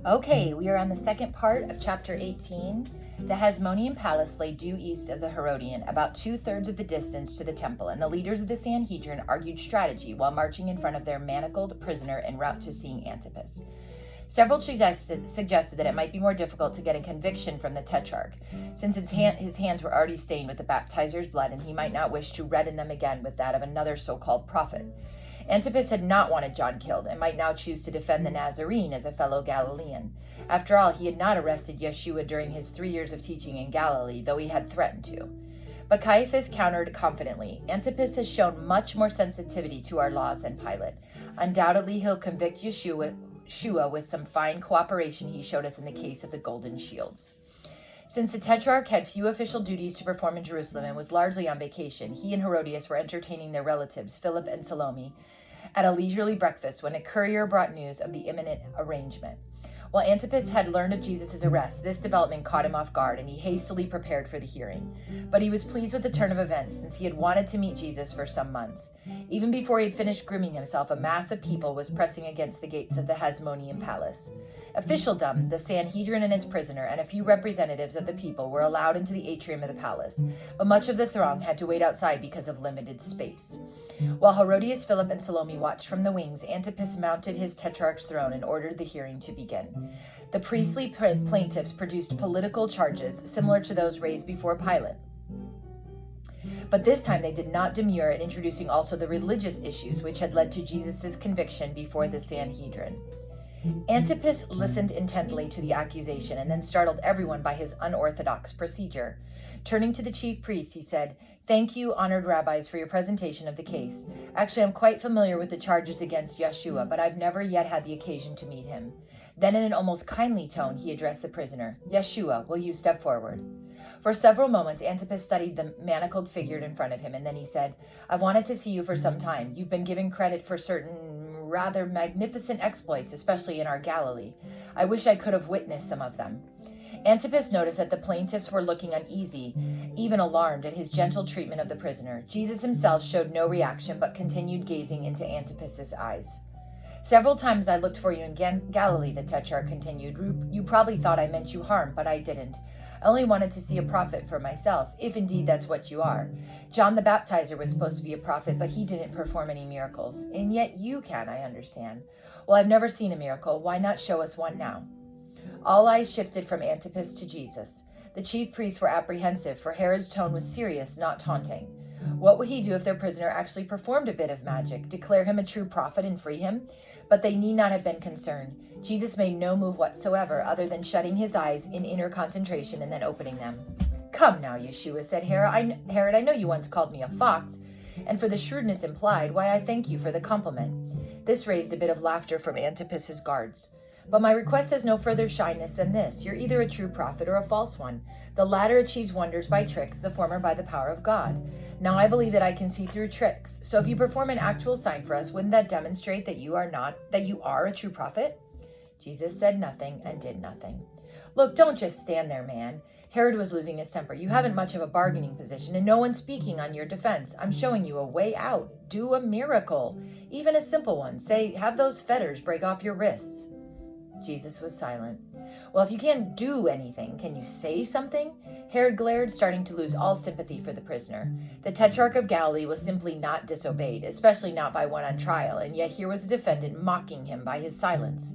Okay, we are on the second part of chapter 18. The Hasmonean palace lay due east of the Herodian, about 2/3 of the distance to the temple, and the leaders of the Sanhedrin argued strategy while marching in front of their manacled prisoner en route to seeing Antipas. Several suggested that it might be more difficult to get a conviction from the tetrarch, since his hands were already stained with the baptizer's blood, and he might not wish to redden them again with that of another so-called prophet. Antipas had not wanted John killed, and might now choose to defend the Nazarene as a fellow Galilean. After all, he had not arrested Yeshua during his 3 years of teaching in Galilee, though he had threatened to. But Caiaphas countered confidently, Antipas has shown much more sensitivity to our laws than Pilate. Undoubtedly, he'll convict Yeshua with some fine cooperation he showed us in the case of the golden shields. Since the Tetrarch had few official duties to perform in Jerusalem and was largely on vacation, he and Herodias were entertaining their relatives, Philip and Salome, at a leisurely breakfast when a courier brought news of the imminent arrangement. While Antipas had learned of Jesus' arrest, this development caught him off guard, and he hastily prepared for the hearing. But he was pleased with the turn of events, since he had wanted to meet Jesus for some months. Even before he had finished grooming himself, a mass of people was pressing against the gates of the Hasmonean palace. Officialdom, the Sanhedrin and its prisoner, and a few representatives of the people were allowed into the atrium of the palace, but much of the throng had to wait outside because of limited space. While Herodias, Philip, and Salome watched from the wings, Antipas mounted his tetrarch's throne and ordered the hearing to begin. The priestly plaintiffs produced political charges similar to those raised before Pilate. But this time they did not demur at introducing also the religious issues which had led to Jesus' conviction before the Sanhedrin. Antipas listened intently to the accusation and then startled everyone by his unorthodox procedure. Turning to the chief priests, he said, "Thank you, honored rabbis, for your presentation of the case. Actually, I'm quite familiar with the charges against Yeshua, but I've never yet had the occasion to meet him." Then in an almost kindly tone, he addressed the prisoner. "Yeshua, will you step forward?" For several moments, Antipas studied the manacled figure in front of him, and then he said, "I've wanted to see you for some time. You've been given credit for certain rather magnificent exploits, especially in our Galilee. I wish I could have witnessed some of them." Antipas noticed that the plaintiffs were looking uneasy, even alarmed at his gentle treatment of the prisoner. Jesus himself showed no reaction, but continued gazing into Antipas's eyes. "Several times I looked for you in Galilee," the tetrarch continued. "You probably thought I meant you harm, but I didn't. I only wanted to see a prophet for myself, if indeed that's what you are. John the Baptizer was supposed to be a prophet, but he didn't perform any miracles. And yet you can, I understand. Well, I've never seen a miracle. Why not show us one now?" All eyes shifted from Antipas to Jesus. The chief priests were apprehensive, for Herod's tone was serious, not taunting. What would he do if their prisoner actually performed a bit of magic, declare him a true prophet and free him? But they need not have been concerned. Jesus made no move whatsoever, other than shutting his eyes in inner concentration and then opening them. "Come now, Yeshua," said Herod, "I know you once called me a fox, and for the shrewdness implied, why, I thank you for the compliment." This raised a bit of laughter from Antipas's guards. "But my request has no further shyness than this. You're either a true prophet or a false one. The latter achieves wonders by tricks, the former by the power of God. Now I believe that I can see through tricks. So if you perform an actual sign for us, wouldn't that demonstrate that you are a true prophet?" Jesus said nothing and did nothing. "Look, don't just stand there, man." Herod was losing his temper. "You haven't much of a bargaining position, and no one's speaking on your defense. I'm showing you a way out. Do a miracle, even a simple one. Say, have those fetters break off your wrists." Jesus was silent. "Well, if you can't do anything, can you say something?" Herod glared, starting to lose all sympathy for the prisoner. The Tetrarch of Galilee was simply not disobeyed, especially not by one on trial, and yet here was a defendant mocking him by his silence.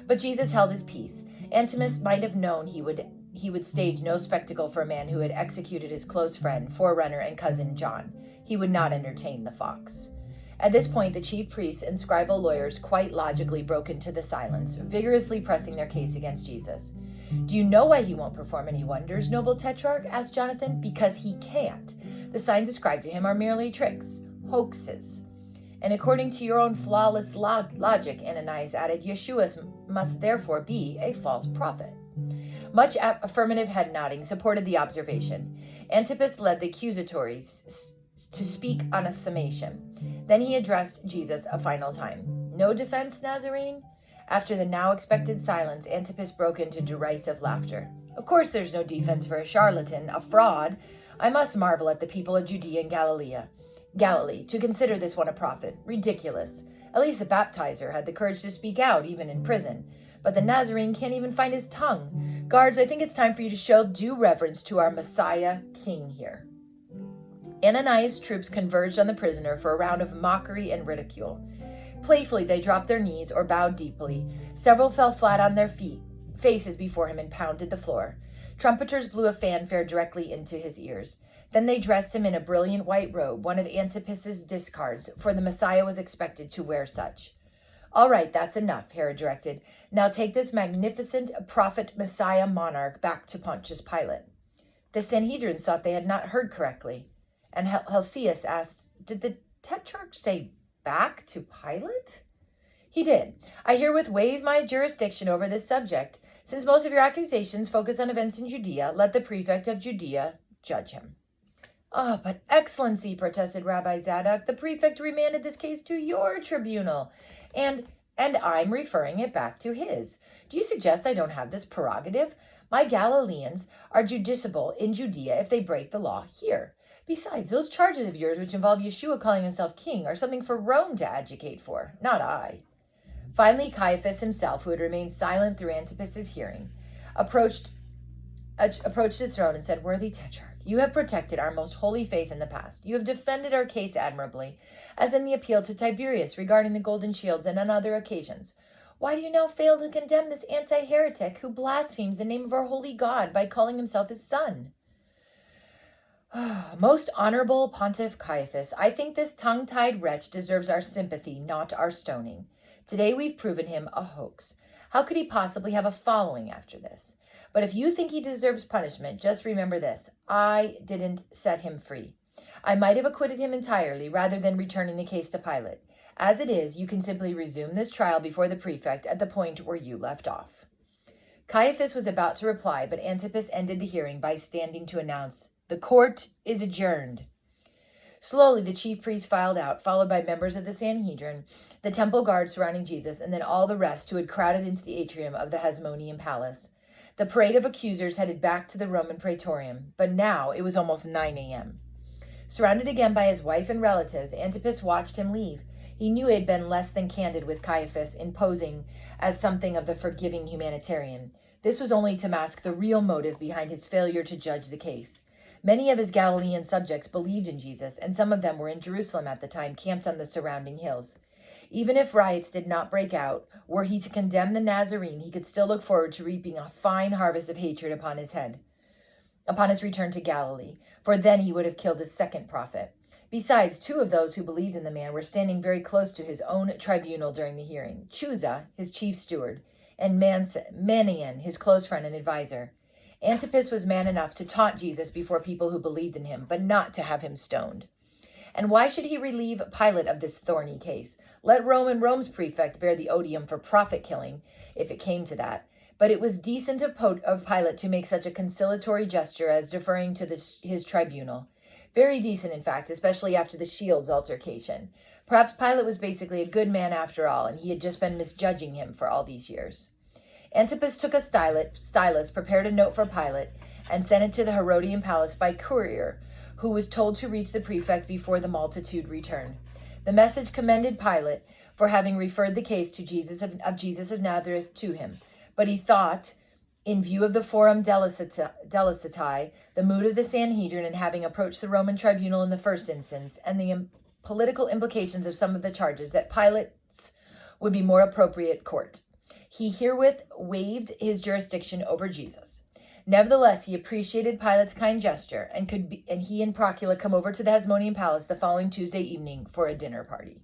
But Jesus held his peace. Antipas might have known he would stage no spectacle for a man who had executed his close friend, forerunner, and cousin John. He would not entertain the fox. At this point, the chief priests and scribal lawyers quite logically broke into the silence, vigorously pressing their case against Jesus. "Do you know why he won't perform any wonders, noble tetrarch?" asked Jonathan. "Because he can't. The signs ascribed to him are merely tricks, hoaxes. And according to your own flawless logic," Ananias added, "Yeshua must therefore be a false prophet." Much affirmative head nodding supported the observation. Antipas led the accusatories to speak on a summation. Then he addressed Jesus a final time. "No defense, Nazarene?" After the now expected silence, Antipas broke into derisive laughter. "Of course there's no defense for a charlatan, a fraud. I must marvel at the people of Judea and Galilee to consider this one a prophet. Ridiculous. At least the baptizer had the courage to speak out, even in prison. but the Nazarene can't even find his tongue. Guards, I think it's time for you to show due reverence to our Messiah King here. Ananias' troops converged on the prisoner for a round of mockery and ridicule. Playfully, they dropped their knees or bowed deeply. Several fell flat on their faces before him and pounded the floor. Trumpeters blew a fanfare directly into his ears. Then they dressed him in a brilliant white robe, one of Antipas's discards, for the Messiah was expected to wear such. All right, that's enough, Herod directed. Now take this magnificent prophet Messiah monarch back to Pontius Pilate. The Sanhedrin thought they had not heard correctly, and Helcias asked, did the tetrarch say back to Pilate? He did. I herewith waive my jurisdiction over this subject. Since most of your accusations focus on events in Judea, let the prefect of Judea judge him. Oh, but Excellency, protested Rabbi Zadok, the prefect remanded this case to your tribunal, and I'm referring it back to his. Do you suggest I don't have this prerogative? My Galileans are justiciable in Judea if they break the law here. Besides, those charges of yours which involve Yeshua calling himself king are something for Rome to adjudicate for, not I. Finally, Caiaphas himself, who had remained silent through Antipas's hearing, approached his throne and said, Worthy Tetrarch, you have protected our most holy faith in the past. You have defended our case admirably, as in the appeal to Tiberius regarding the golden shields and on other occasions. Why do you now fail to condemn this anti-heretic who blasphemes the name of our holy God by calling himself his son? Most honorable Pontiff Caiaphas, I think this tongue-tied wretch deserves our sympathy, not our stoning. Today we've proven him a hoax. How could he possibly have a following after this? But if you think he deserves punishment, just remember this. I didn't set him free. I might have acquitted him entirely rather than returning the case to Pilate. As it is, you can simply resume this trial before the prefect at the point where you left off. Caiaphas was about to reply, but Antipas ended the hearing by standing to announce, The court is adjourned. Slowly, the chief priest filed out, followed by members of the Sanhedrin, the temple guard surrounding Jesus, and then all the rest who had crowded into the atrium of the Hasmonean palace. The parade of accusers headed back to the Roman praetorium, but now it was almost 9 a.m. Surrounded again by his wife and relatives, Antipas watched him leave. He knew he had been less than candid with Caiaphas in posing as something of the forgiving humanitarian. This was only to mask the real motive behind his failure to judge the case. Many of his Galilean subjects believed in Jesus, and some of them were in Jerusalem at the time, camped on the surrounding hills. Even if riots did not break out, were he to condemn the Nazarene, he could still look forward to reaping a fine harvest of hatred upon his return to Galilee, for then he would have killed his second prophet. Besides, 2 of those who believed in the man were standing very close to his own tribunal during the hearing. Chuza, his chief steward, and Manaen, his close friend and advisor. Antipas was man enough to taunt Jesus before people who believed in him, but not to have him stoned. And why should he relieve Pilate of this thorny case? Let Rome and Rome's prefect bear the odium for prophet killing, if it came to that. But it was decent of Pilate to make such a conciliatory gesture as deferring to his tribunal. Very decent, in fact, especially after the shields altercation. Perhaps Pilate was basically a good man after all, and he had just been misjudging him for all these years. Antipas took a stylus, prepared a note for Pilate, and sent it to the Herodian palace by courier, who was told to reach the prefect before the multitude returned. The message commended Pilate for having referred the case to Jesus of Nazareth to him, but he thought, in view of the forum delicitae, the mood of the Sanhedrin, and having approached the Roman tribunal in the first instance, and the political implications of some of the charges, that Pilate's would be more appropriate court. He herewith waived his jurisdiction over Jesus. Nevertheless, he appreciated Pilate's kind gesture, and he and Procula come over to the Hasmonean palace the following Tuesday evening for a dinner party.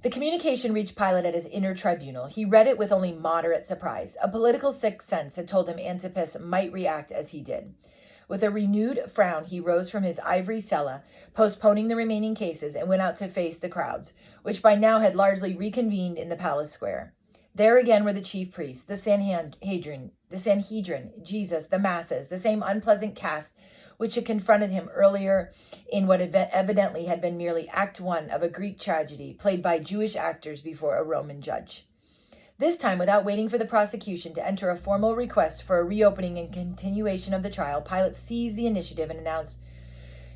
The communication reached Pilate at his inner tribunal. He read it with only moderate surprise. A political sixth sense had told him Antipas might react as he did. With a renewed frown, he rose from his ivory cella, postponing the remaining cases, and went out to face the crowds, which by now had largely reconvened in the palace square. There again were the chief priests, the Sanhedrin, Jesus, the masses, the same unpleasant cast which had confronted him earlier in what evidently had been merely Act 1 of a Greek tragedy played by Jewish actors before a Roman judge. This time, without waiting for the prosecution to enter a formal request for a reopening and continuation of the trial, Pilate seized the initiative and announced,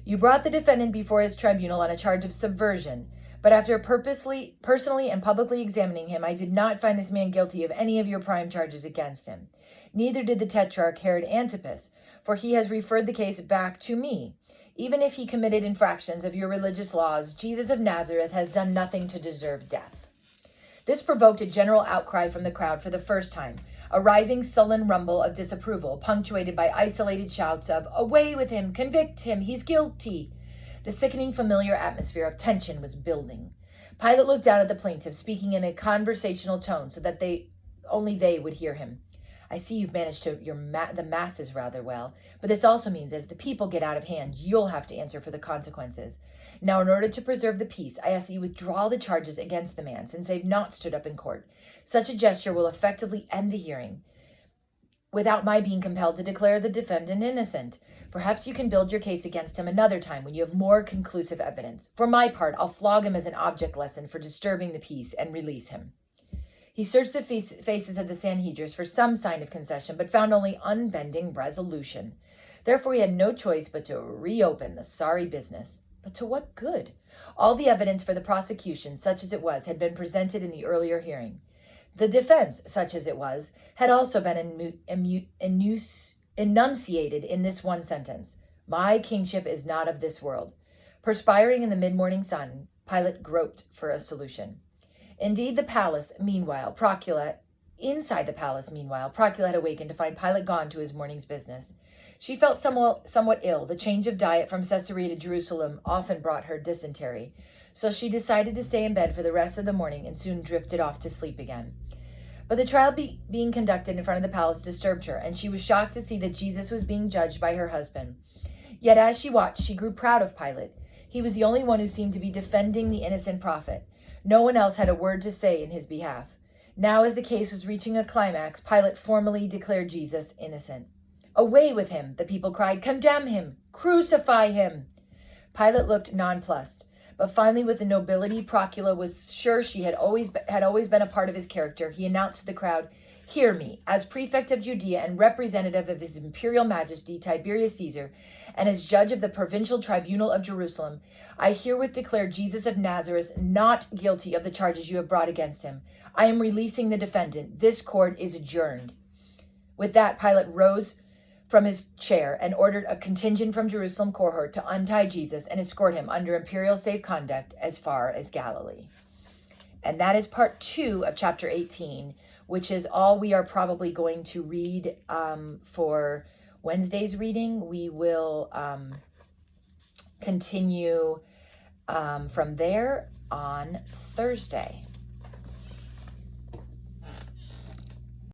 "You brought the defendant before his tribunal on a charge of subversion, But after personally and publicly examining him, I did not find this man guilty of any of your prime charges against him. Neither did the Tetrarch Herod Antipas, for he has referred the case back to me. Even if he committed infractions of your religious laws, Jesus of Nazareth has done nothing to deserve death." This provoked a general outcry from the crowd for the first time, a rising sullen rumble of disapproval, punctuated by isolated shouts of, "Away with him! Convict him! He's guilty!" The sickening familiar atmosphere of tension was building. Pilate looked out at the plaintiff, speaking in a conversational tone so that only they would hear him. "I see you've managed the masses rather well, but this also means that if the people get out of hand, you'll have to answer for the consequences. Now, in order to preserve the peace, I ask that you withdraw the charges against the man, since they've not stood up in court. Such a gesture will effectively end the hearing, without my being compelled to declare the defendant innocent. Perhaps you can build your case against him another time when you have more conclusive evidence. For my part, I'll flog him as an object lesson for disturbing the peace and release him." He searched the faces of the Sanhedrists for some sign of concession, but found only unbending resolution. Therefore, he had no choice but to reopen the sorry business. But to what good? All the evidence for the prosecution, such as it was, had been presented in the earlier hearing. The defense, such as it was, had also been enunciated in this one sentence: "My kingship is not of this world." Perspiring in the mid-morning sun, Pilate groped for a solution. Inside the palace, meanwhile, Procula had awakened to find Pilate gone to his morning's business. She felt somewhat ill. The change of diet from Caesarea to Jerusalem often brought her dysentery, so she decided to stay in bed for the rest of the morning and soon drifted off to sleep again. But the trial being conducted in front of the palace disturbed her, and she was shocked to see that Jesus was being judged by her husband. Yet as she watched, she grew proud of Pilate. He was the only one who seemed to be defending the innocent prophet. No one else had a word to say in his behalf. Now, as the case was reaching a climax, Pilate formally declared Jesus innocent. "Away with him!" the people cried. "Condemn him! Crucify him!" Pilate looked nonplussed, but finally, with the nobility Procula was sure she had always been a part of his character, he announced to the crowd, "Hear me, as prefect of Judea and representative of his imperial majesty Tiberius Caesar, and as judge of the provincial tribunal of Jerusalem, I herewith declare Jesus of Nazareth not guilty of the charges you have brought against him. I am releasing the defendant. This court is adjourned." With that, Pilate rose from his chair and ordered a contingent from Jerusalem cohort to untie Jesus and escort him under imperial safe conduct as far as Galilee. And that is part 2 of chapter 18, which is all we are probably going to read for Wednesday's reading. We will continue from there on Thursday.